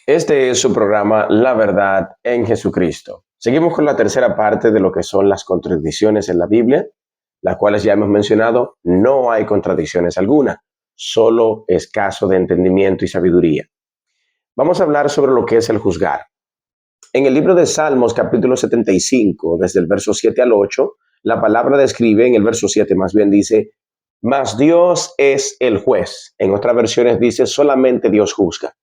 Este es su programa La Verdad en Jesucristo. Seguimos con la tercera parte de lo que son las contradicciones en la Biblia, las cuales ya hemos mencionado. No hay contradicciones alguna, solo escaso de entendimiento y sabiduría. Vamos a hablar sobre lo que es el juzgar. En el libro de Salmos, capítulo 75, desde el verso 7 al 8, la palabra describe, en el verso 7 más bien dice, mas Dios es el juez. En otras versiones dice, solamente Dios juzga.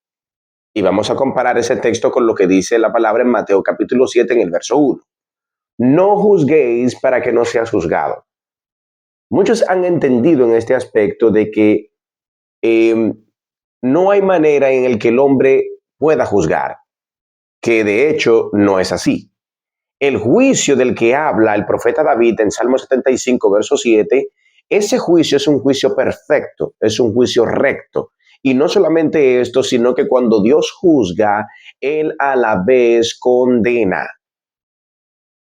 Y vamos a comparar ese texto con lo que dice la palabra en Mateo capítulo 7 en el verso 1. No juzguéis para que no seas juzgado. Muchos han entendido en este aspecto de que eh, no hay manera en el que el hombre pueda juzgar, que de hecho no es así. El juicio del que habla el profeta David en Salmo 75, verso 7, ese juicio es un juicio perfecto, es un juicio recto. Y no solamente esto, sino que cuando Dios juzga, Él a la vez condena.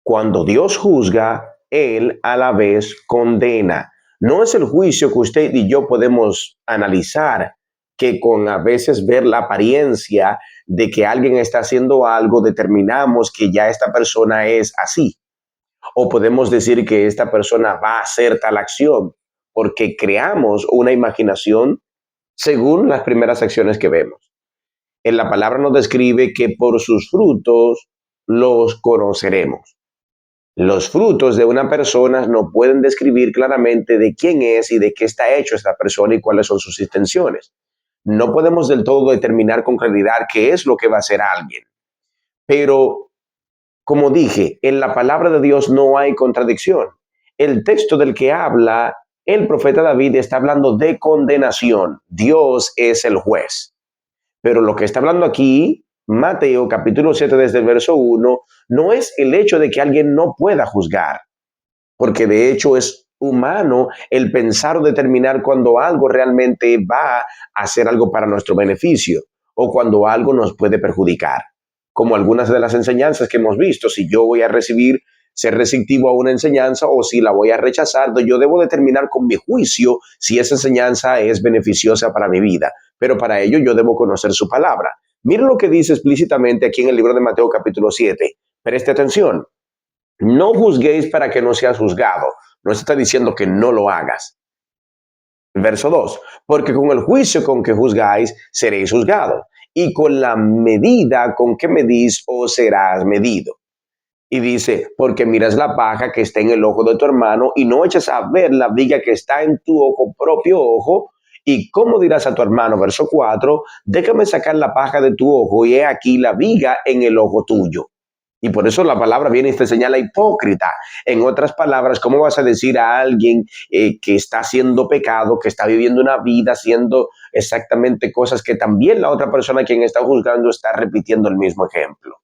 Cuando Dios juzga, Él a la vez condena. No es el juicio que usted y yo podemos analizar, que con a veces ver la apariencia de que alguien está haciendo algo, determinamos que ya esta persona es así. O podemos decir que esta persona va a hacer tal acción, porque creamos una imaginación según las primeras acciones que vemos. En la palabra nos describe que por sus frutos los conoceremos. Los frutos de una persona no pueden describir claramente de quién es y de qué está hecho esta persona y cuáles son sus intenciones. No podemos del todo determinar con claridad qué es lo que va a hacer alguien. Pero, como dije, en la palabra de Dios no hay contradicción. El texto del que habla el profeta David está hablando de condenación. Dios es el juez. Pero lo que está hablando aquí, Mateo capítulo 7 desde el verso 1, no es el hecho de que alguien no pueda juzgar, porque de hecho es humano el pensar o determinar cuando algo realmente va a hacer algo para nuestro beneficio o cuando algo nos puede perjudicar. Como algunas de las enseñanzas que hemos visto, si yo voy a recibir, ser receptivo a una enseñanza o si la voy a rechazar, yo debo determinar con mi juicio si esa enseñanza es beneficiosa para mi vida. Pero para ello yo debo conocer su palabra. Mira lo que dice explícitamente aquí en el libro de Mateo capítulo 7. Preste atención. No juzguéis para que no seas juzgado. No se está diciendo que no lo hagas. Verso 2. Porque con el juicio con que juzgáis, seréis juzgados. Y con la medida con que medís, os serás medido. Y dice, porque miras la paja que está en el ojo de tu hermano y no echas a ver la viga que está en tu propio ojo. ¿Y cómo dirás a tu hermano? Verso 4, déjame sacar la paja de tu ojo y he aquí la viga en el ojo tuyo. Y por eso la palabra viene y te señala hipócrita. En otras palabras, ¿cómo vas a decir a alguien que está haciendo pecado, que está viviendo una vida haciendo exactamente cosas que también la otra persona quien está juzgando está repitiendo el mismo ejemplo?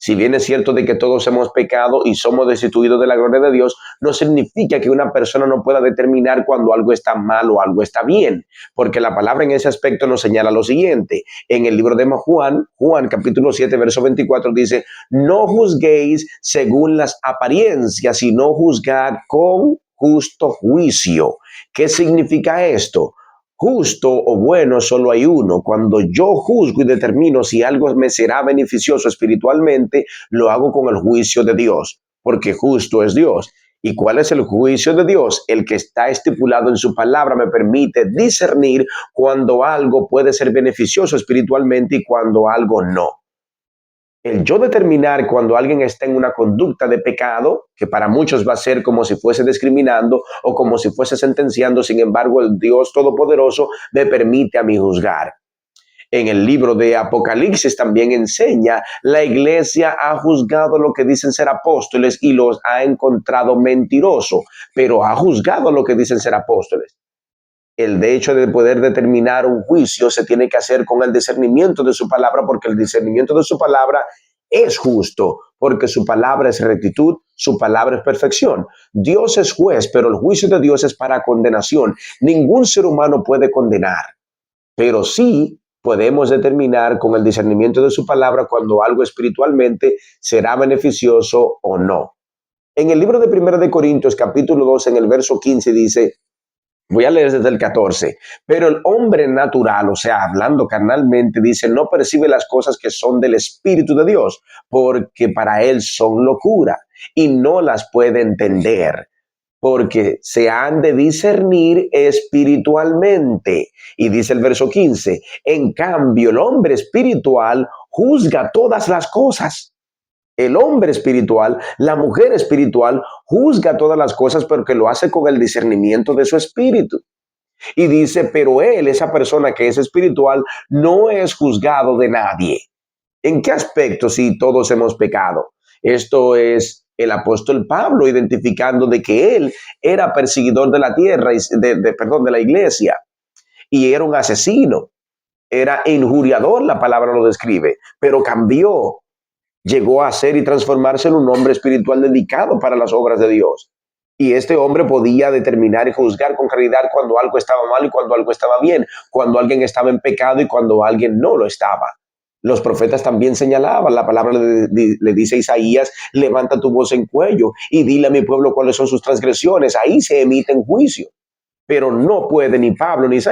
Si bien es cierto de que todos hemos pecado y somos destituidos de la gloria de Dios, no significa que una persona no pueda determinar cuando algo está mal o algo está bien, porque la palabra en ese aspecto nos señala lo siguiente. En el libro de Juan capítulo 7, verso 24 dice, no juzguéis según las apariencias, sino juzgad con justo juicio. ¿Qué significa esto? Justo o bueno solo hay uno. Cuando yo juzgo y determino si algo me será beneficioso espiritualmente, lo hago con el juicio de Dios, porque justo es Dios. ¿Y cuál es el juicio de Dios? El que está estipulado en su palabra me permite discernir cuando algo puede ser beneficioso espiritualmente y cuando algo no. El yo determinar cuando alguien está en una conducta de pecado, que para muchos va a ser como si fuese discriminando o como si fuese sentenciando, sin embargo, el Dios Todopoderoso me permite a mí juzgar. En el libro de Apocalipsis también enseña, la iglesia ha juzgado lo que dicen ser apóstoles y los ha encontrado mentiroso, pero ha juzgado lo que dicen ser apóstoles. El de hecho de poder determinar un juicio se tiene que hacer con el discernimiento de su palabra, porque el discernimiento de su palabra es justo, porque su palabra es rectitud, su palabra es perfección. Dios es juez, pero el juicio de Dios es para condenación. Ningún ser humano puede condenar, pero sí podemos determinar con el discernimiento de su palabra cuando algo espiritualmente será beneficioso o no. En el libro de 1 de Corintios, capítulo 2, en el verso 15 dice, Voy a leer desde el 14. Pero el hombre natural, o sea, hablando carnalmente, dice, no percibe las cosas que son del Espíritu de Dios, porque para él son locura y no las puede entender, porque se han de discernir espiritualmente. Y dice el verso 15, en cambio el hombre espiritual juzga todas las cosas. El hombre espiritual, la mujer espiritual, juzga todas las cosas porque lo hace con el discernimiento de su espíritu. Y dice, pero él, esa persona que es espiritual, no es juzgado de nadie. ¿En qué aspecto si todos hemos pecado? Esto es el apóstol Pablo identificando de que él era perseguidor de la tierra, de la iglesia, y era un asesino, era injuriador, la palabra lo describe, pero cambió, llegó a ser y transformarse en un hombre espiritual dedicado para las obras de Dios. Y este hombre podía determinar y juzgar con claridad cuando algo estaba mal y cuando algo estaba bien, cuando alguien estaba en pecado y cuando alguien no lo estaba. Los profetas también señalaban, la palabra le dice a Isaías, levanta tu voz en cuello y dile a mi pueblo cuáles son sus transgresiones, ahí se emite en juicio. Pero no puede ni Pablo ni Isaías